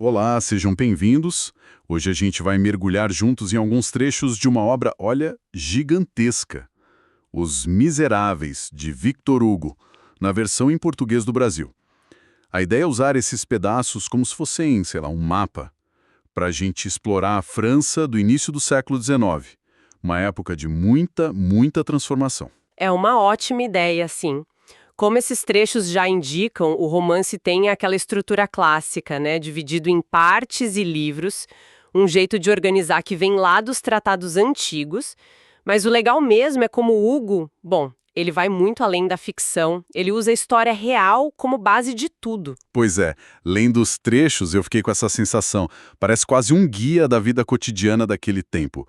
Olá, sejam bem-vindos. Hoje a gente vai mergulhar juntos em alguns trechos de uma obra, olha, gigantesca. Os Miseráveis, de Victor Hugo, na versão em português do Brasil. A ideia é usar esses pedaços como se fossem, sei lá, um mapa, para a gente explorar a França do início do século XIX, uma época de muita transformação. É uma ótima ideia, sim. Como esses trechos já indicam, o romance tem aquela estrutura clássica, né? Dividido em partes e livros, um jeito de organizar que vem lá dos tratados antigos. Mas o legal mesmo é como o Hugo, bom, ele vai muito além da ficção, ele usa a história real como base de tudo. Pois é, lendo os trechos eu fiquei com essa sensação, parece quase um guia da vida cotidiana daquele tempo.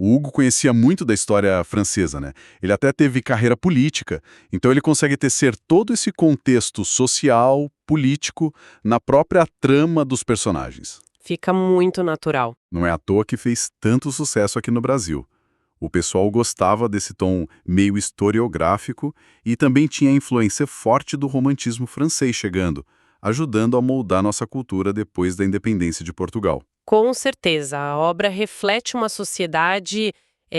O Hugo conhecia muito da história francesa, né? Ele até teve carreira política, então ele consegue tecer todo esse contexto social, político, na própria trama dos personagens. Fica muito natural. Não é à toa que fez tanto sucesso aqui no Brasil. O pessoal gostava desse tom meio historiográfico e também tinha a influência forte do romantismo francês chegando, ajudando a moldar nossa cultura depois da independência de Portugal. Com certeza, a obra reflete uma sociedade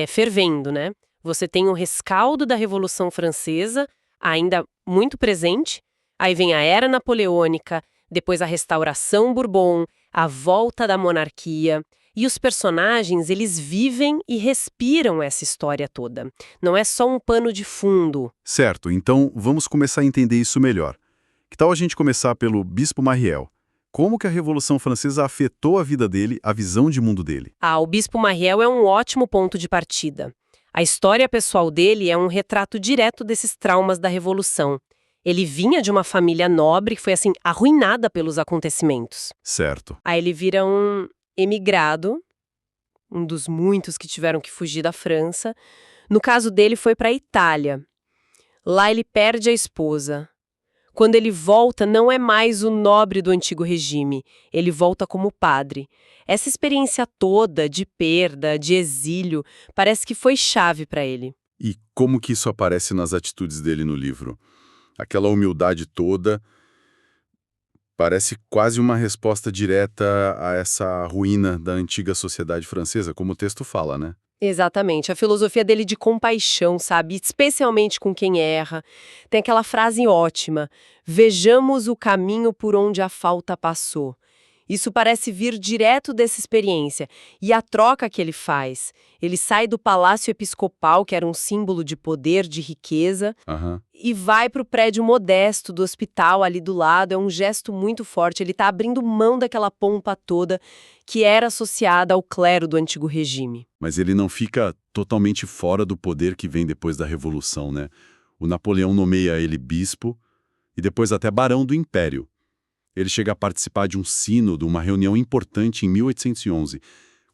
fervendo, né? Você tem o rescaldo da Revolução Francesa, ainda muito presente, aí vem a Era Napoleônica, depois a Restauração Bourbon, a volta da monarquia, e os personagens, eles vivem e respiram essa história toda. Não é só um pano de fundo. Certo, então vamos começar a entender isso melhor. Que tal a gente começar pelo Bispo Mariel? Como que a Revolução Francesa afetou a vida dele, a visão de mundo dele? O Bispo Mariel é um ótimo ponto de partida. A história pessoal dele é um retrato direto desses traumas da Revolução. Ele vinha de uma família nobre que foi, assim, arruinada pelos acontecimentos. Certo. Aí ele vira um emigrado, um dos muitos que tiveram que fugir da França. No caso dele, foi para a Itália. Lá ele perde a esposa. Quando ele volta, não é mais o nobre do antigo regime, ele volta como padre. Essa experiência toda de perda, de exílio, parece que foi chave para ele. E como que isso aparece nas atitudes dele no livro? Aquela humildade toda parece quase uma resposta direta a essa ruína da antiga sociedade francesa, como o texto fala, né? Exatamente, a filosofia dele de compaixão, sabe? Especialmente com quem erra. Tem aquela frase ótima: vejamos o caminho por onde a falta passou. Isso parece vir direto dessa experiência. E a troca que ele faz. Ele sai do palácio episcopal, que era um símbolo de poder, de riqueza, e vai para o prédio modesto do hospital ali do lado. É um gesto muito forte. Ele está abrindo mão daquela pompa toda que era associada ao clero do antigo regime. Mas ele não fica totalmente fora do poder que vem depois da Revolução, né? O Napoleão nomeia ele bispo e depois até barão do Império. Ele chega a participar de um sínodo, uma reunião importante em 1811.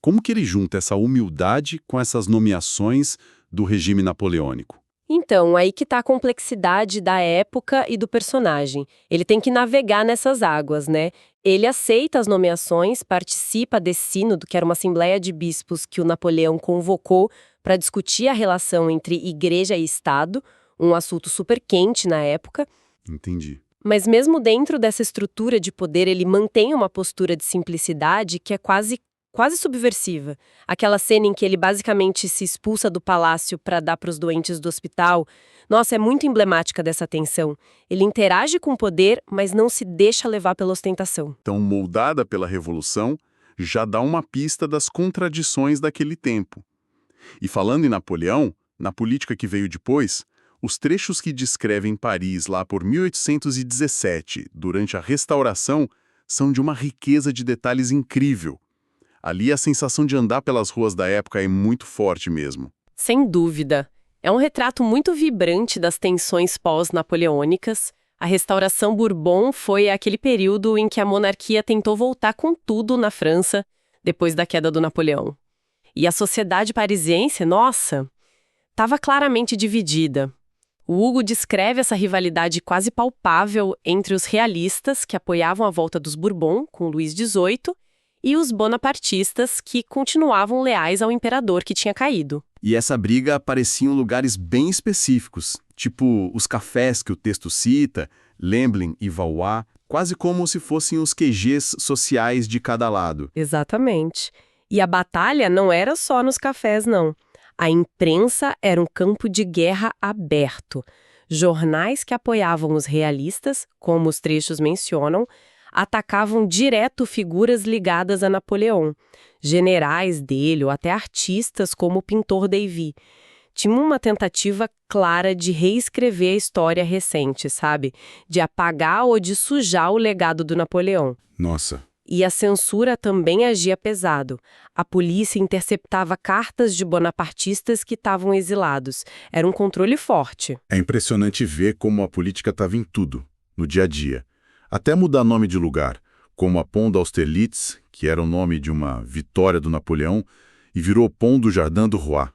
Como que ele junta essa humildade com essas nomeações do regime napoleônico? Então, aí que está a complexidade da época e do personagem. Ele tem que navegar nessas águas, né? Ele aceita as nomeações, participa desse sínodo, que era uma assembleia de bispos que o Napoleão convocou para discutir a relação entre igreja e Estado, um assunto super quente na época. Entendi. Mas mesmo dentro dessa estrutura de poder, ele mantém uma postura de simplicidade que é quase subversiva. Aquela cena em que ele basicamente se expulsa do palácio para dar para os doentes do hospital, nossa, é muito emblemática dessa tensão. Ele interage com o poder, mas não se deixa levar pela ostentação. Então, moldada pela Revolução, já dá uma pista das contradições daquele tempo. E falando em Napoleão, na política que veio depois, os trechos que descrevem Paris lá por 1817, durante a Restauração, são de uma riqueza de detalhes incrível. Ali a sensação de andar pelas ruas da época é muito forte mesmo. Sem dúvida. É um retrato muito vibrante das tensões pós-napoleônicas. A Restauração Bourbon foi aquele período em que a monarquia tentou voltar com tudo na França, depois da queda do Napoleão. E a sociedade parisiense, nossa, estava claramente dividida. O Hugo descreve essa rivalidade quase palpável entre os realistas, que apoiavam a volta dos Bourbon, com Luís XVIII, e os bonapartistas, que continuavam leais ao imperador que tinha caído. E essa briga aparecia em lugares bem específicos, tipo os cafés que o texto cita, Lemblin e Valois, quase como se fossem os QGs sociais de cada lado. Exatamente. E a batalha não era só nos cafés, não. A imprensa era um campo de guerra aberto. Jornais que apoiavam os realistas, como os trechos mencionam, atacavam direto figuras ligadas a Napoleão, generais dele ou até artistas como o pintor Davy. Tinha uma tentativa clara de reescrever a história recente, sabe? De apagar ou de sujar o legado do Napoleão. Nossa. E a censura também agia pesado. A polícia interceptava cartas de bonapartistas que estavam exilados. Era um controle forte. É impressionante ver como a política estava em tudo, no dia a dia. Até mudar nome de lugar, como a Pont d'Austerlitz, que era o nome de uma vitória do Napoleão, e virou Pont du Jardin du Roi.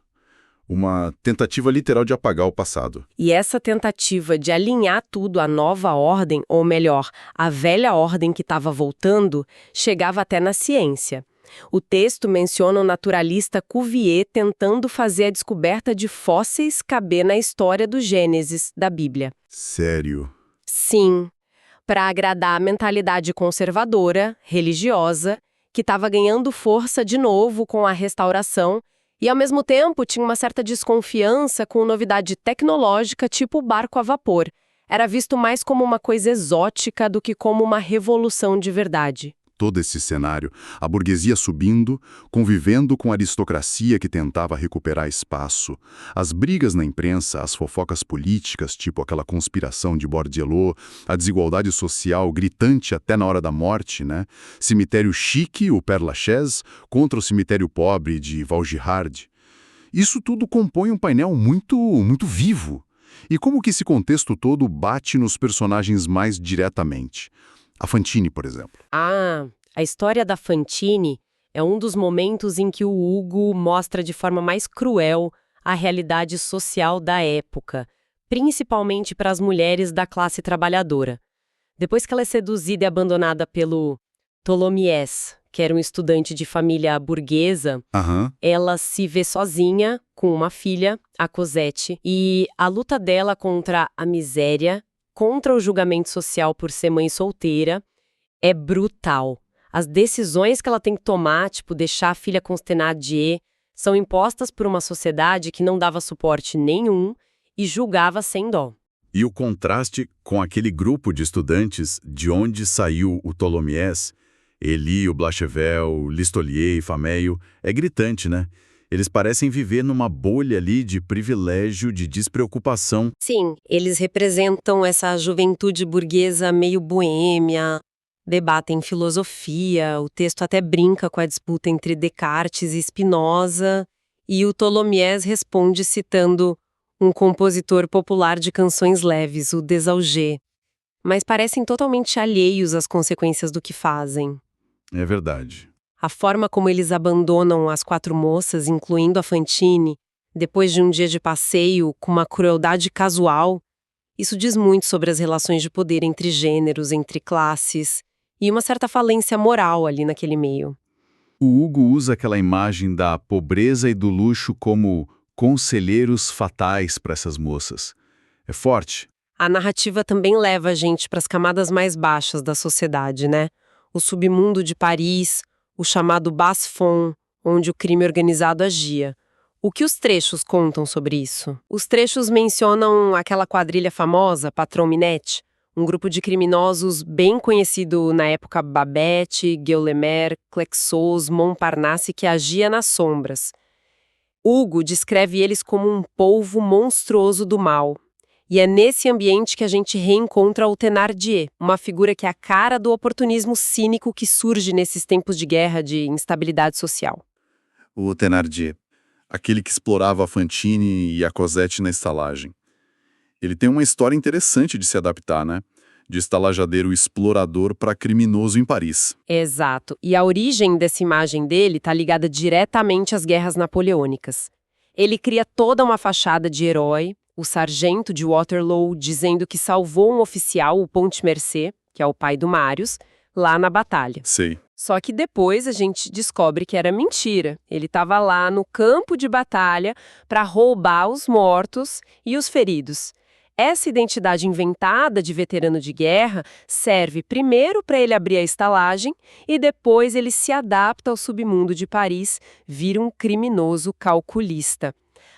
Uma tentativa literal de apagar o passado. E essa tentativa de alinhar tudo à nova ordem, ou melhor, à velha ordem que estava voltando, chegava até na ciência. O texto menciona o naturalista Cuvier tentando fazer a descoberta de fósseis caber na história do Gênesis, da Bíblia. Sério? Sim, para agradar a mentalidade conservadora, religiosa, que estava ganhando força de novo com a restauração, e, ao mesmo tempo, tinha uma certa desconfiança com novidade tecnológica tipo o barco a vapor. Era visto mais como uma coisa exótica do que como uma revolução de verdade. Todo esse cenário, a burguesia subindo, convivendo com a aristocracia que tentava recuperar espaço, as brigas na imprensa, as fofocas políticas, tipo aquela conspiração de Bordielot, a desigualdade social gritante até na hora da morte, né? Cemitério chique, o Père Lachaise, contra o cemitério pobre de Vaugirard. Isso tudo compõe um painel muito vivo. E como que esse contexto todo bate nos personagens mais diretamente? A Fantine, por exemplo. A história da Fantine é um dos momentos em que o Hugo mostra de forma mais cruel a realidade social da época, principalmente para as mulheres da classe trabalhadora. Depois que ela é seduzida e abandonada pelo Tholomyès, que era um estudante de família burguesa, ela se vê sozinha com uma filha, a Cosette, e a luta dela contra a miséria, contra o julgamento social por ser mãe solteira, é brutal. As decisões que ela tem que tomar, tipo deixar a filha com Thénardier, são impostas por uma sociedade que não dava suporte nenhum e julgava sem dó. E o contraste com aquele grupo de estudantes de onde saiu o Tholomyès, Elie, o Blachevelle, Listolier e Fameil, é gritante, né? Eles parecem viver numa bolha ali de privilégio, de despreocupação. Sim, eles representam essa juventude burguesa meio boêmia, debatem filosofia, o texto até brinca com a disputa entre Descartes e Spinoza, e o Tholomyès responde citando um compositor popular de canções leves, o Desalgés, mas parecem totalmente alheios às consequências do que fazem. É verdade. A forma como eles abandonam as 4 moças, incluindo a Fantine, depois de um dia de passeio com uma crueldade casual, isso diz muito sobre as relações de poder entre gêneros, entre classes, e uma certa falência moral ali naquele meio. O Hugo usa aquela imagem da pobreza e do luxo como conselheiros fatais para essas moças. É forte. A narrativa também leva a gente para as camadas mais baixas da sociedade, né? O submundo de Paris, o chamado Bas Fonds, onde o crime organizado agia. O que os trechos contam sobre isso? Os trechos mencionam aquela quadrilha famosa, Patron Minette, um grupo de criminosos bem conhecido na época Babette, Gueulemer, Clexos, Montparnasse, que agia nas sombras. Hugo descreve eles como um polvo monstruoso do mal. E é nesse ambiente que a gente reencontra o Thénardier, uma figura que é a cara do oportunismo cínico que surge nesses tempos de guerra, de instabilidade social. O Thénardier, aquele que explorava a Fantine e a Cosette na estalagem. Ele tem uma história interessante de se adaptar, né? De estalajadeiro explorador para criminoso em Paris. Exato. E a origem dessa imagem dele está ligada diretamente às guerras napoleônicas. Ele cria toda uma fachada de herói, o sargento de Waterloo dizendo que salvou um oficial, o Pontmercy, que é o pai do Marius, lá na batalha. Sei. Só que depois a gente descobre que era mentira. Ele estava lá no campo de batalha para roubar os mortos e os feridos. Essa identidade inventada de veterano de guerra serve primeiro para ele abrir a estalagem e depois ele se adapta ao submundo de Paris, vira um criminoso calculista.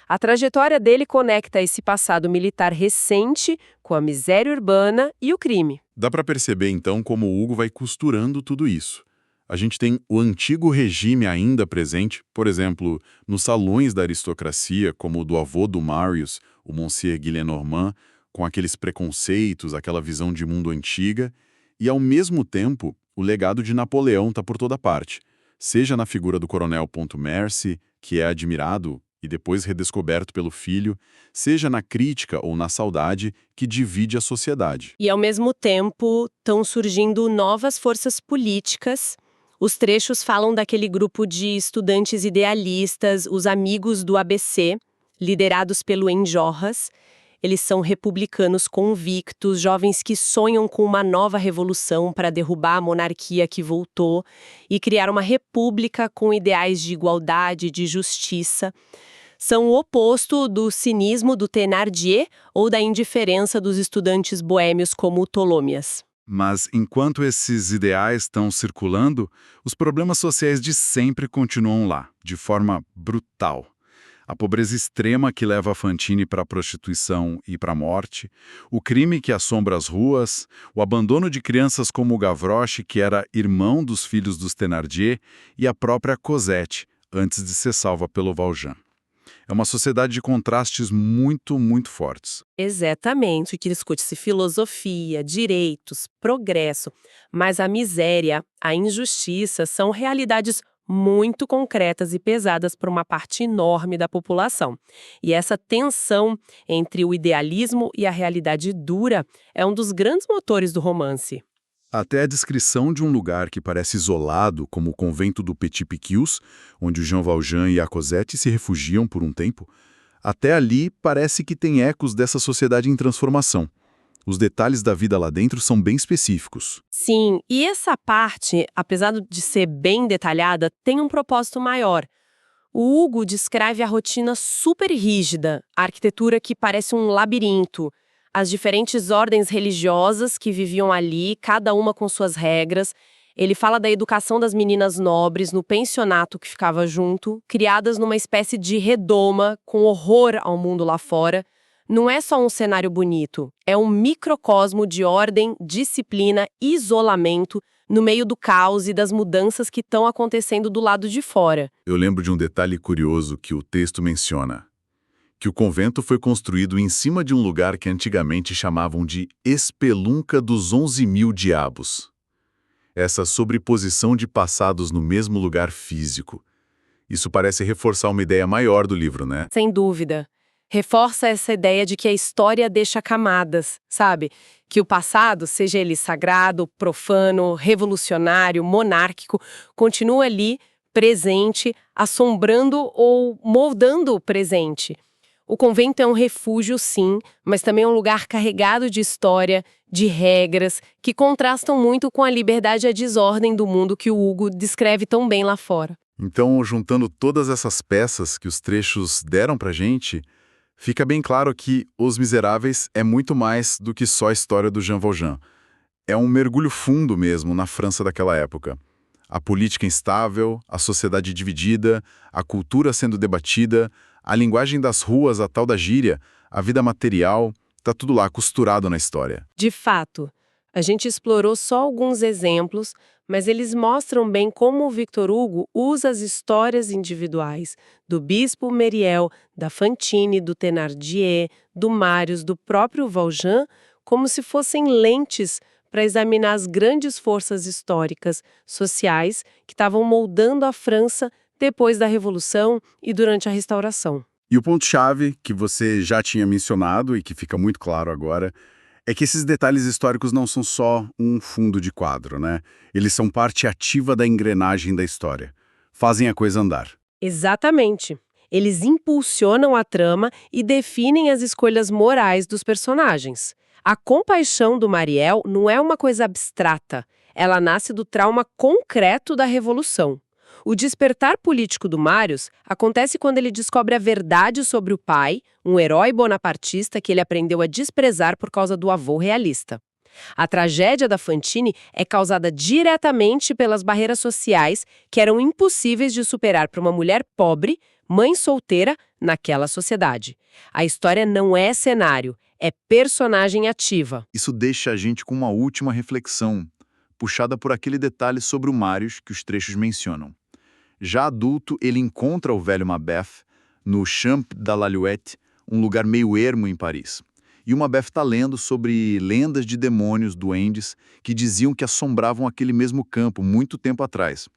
A trajetória dele conecta esse passado militar recente com a miséria urbana e o crime. Dá para perceber, então, como o Hugo vai costurando tudo isso. A gente tem o antigo regime ainda presente, por exemplo, nos salões da aristocracia, como o do avô do Marius, o Monsieur Gillenormand, com aqueles preconceitos, aquela visão de mundo antiga, e, ao mesmo tempo, o legado de Napoleão está por toda parte, seja na figura do coronel Pontmercy, que é admirado e depois redescoberto pelo filho, seja na crítica ou na saudade que divide a sociedade. E, ao mesmo tempo, estão surgindo novas forças políticas. Os trechos falam daquele grupo de estudantes idealistas, os Amigos do ABC, liderados pelo Enjolras. Eles são republicanos convictos, jovens que sonham com uma nova revolução para derrubar a monarquia que voltou e criar uma república com ideais de igualdade e de justiça. São o oposto do cinismo do Thénardier ou da indiferença dos estudantes boêmios como o Tholomyès. Mas, enquanto esses ideais estão circulando, os problemas sociais de sempre continuam lá, de forma brutal. A pobreza extrema que leva a Fantine para a prostituição e para a morte, o crime que assombra as ruas, o abandono de crianças como o Gavroche, que era irmão dos filhos dos Thénardier, e a própria Cosette, antes de ser salva pelo Valjean. É uma sociedade de contrastes muito, muito fortes. Exatamente, que discute-se filosofia, direitos, progresso, mas a miséria, a injustiça são realidades muito concretas e pesadas para uma parte enorme da população. E essa tensão entre o idealismo e a realidade dura é um dos grandes motores do romance. Até a descrição de um lugar que parece isolado, como o convento do Petit Picpus, onde o Jean Valjean e a Cosette se refugiam por um tempo, até ali parece que tem ecos dessa sociedade em transformação. Os detalhes da vida lá dentro são bem específicos. Sim, e essa parte, apesar de ser bem detalhada, tem um propósito maior. O Hugo descreve a rotina super rígida, a arquitetura que parece um labirinto, as diferentes ordens religiosas que viviam ali, cada uma com suas regras. Ele fala da educação das meninas nobres no pensionato que ficava junto, criadas numa espécie de redoma, com horror ao mundo lá fora. Não é só um cenário bonito, é um microcosmo de ordem, disciplina, isolamento, no meio do caos e das mudanças que estão acontecendo do lado de fora. Eu lembro de um detalhe curioso que o texto menciona, que o convento foi construído em cima de um lugar que antigamente chamavam de Espelunca dos 11.000 Diabos. Essa sobreposição de passados no mesmo lugar físico. Isso parece reforçar uma ideia maior do livro, né? Sem dúvida. Reforça essa ideia de que a história deixa camadas, sabe? Que o passado, seja ele sagrado, profano, revolucionário, monárquico, continua ali, presente, assombrando ou moldando o presente. O convento é um refúgio, sim, mas também é um lugar carregado de história, de regras, que contrastam muito com a liberdade e a desordem do mundo que o Hugo descreve tão bem lá fora. Então, juntando todas essas peças que os trechos deram pra gente, fica bem claro que Os Miseráveis é muito mais do que só a história do Jean Valjean. É um mergulho fundo mesmo na França daquela época. A política instável, a sociedade dividida, a cultura sendo debatida, a linguagem das ruas, a tal da gíria, a vida material, tá tudo lá costurado na história. De fato, a gente explorou só alguns exemplos, mas eles mostram bem como o Victor Hugo usa as histórias individuais do Bispo Myriel, da Fantine, do Thénardier, do Marius, do próprio Valjean, como se fossem lentes para examinar as grandes forças históricas, sociais, que estavam moldando a França depois da Revolução e durante a Restauração. E o ponto-chave, que você já tinha mencionado e que fica muito claro agora, é que esses detalhes históricos não são só um fundo de quadro, né? Eles são parte ativa da engrenagem da história. Fazem a coisa andar. Exatamente. Eles impulsionam a trama e definem as escolhas morais dos personagens. A compaixão do Myriel não é uma coisa abstrata. Ela nasce do trauma concreto da Revolução. O despertar político do Marius acontece quando ele descobre a verdade sobre o pai, um herói bonapartista que ele aprendeu a desprezar por causa do avô realista. A tragédia da Fantine é causada diretamente pelas barreiras sociais que eram impossíveis de superar para uma mulher pobre, mãe solteira, naquela sociedade. A história não é cenário, é personagem ativa. Isso deixa a gente com uma última reflexão, puxada por aquele detalhe sobre o Marius que os trechos mencionam. Já adulto, ele encontra o velho Macbeth no Champ de l'Alouette, um lugar meio ermo em Paris. E o Macbeth está lendo sobre lendas de demônios, duendes, que diziam que assombravam aquele mesmo campo muito tempo atrás.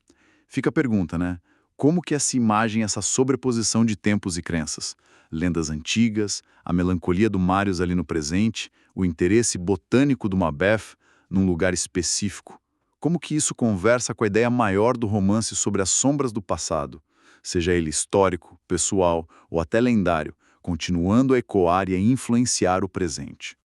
Fica a pergunta, né? Como que essa imagem, essa sobreposição de tempos e crenças? Lendas antigas, a melancolia do Marius ali no presente, o interesse botânico do Macbeth num lugar específico. Como que isso conversa com a ideia maior do romance sobre as sombras do passado, seja ele histórico, pessoal ou até lendário, continuando a ecoar e a influenciar o presente?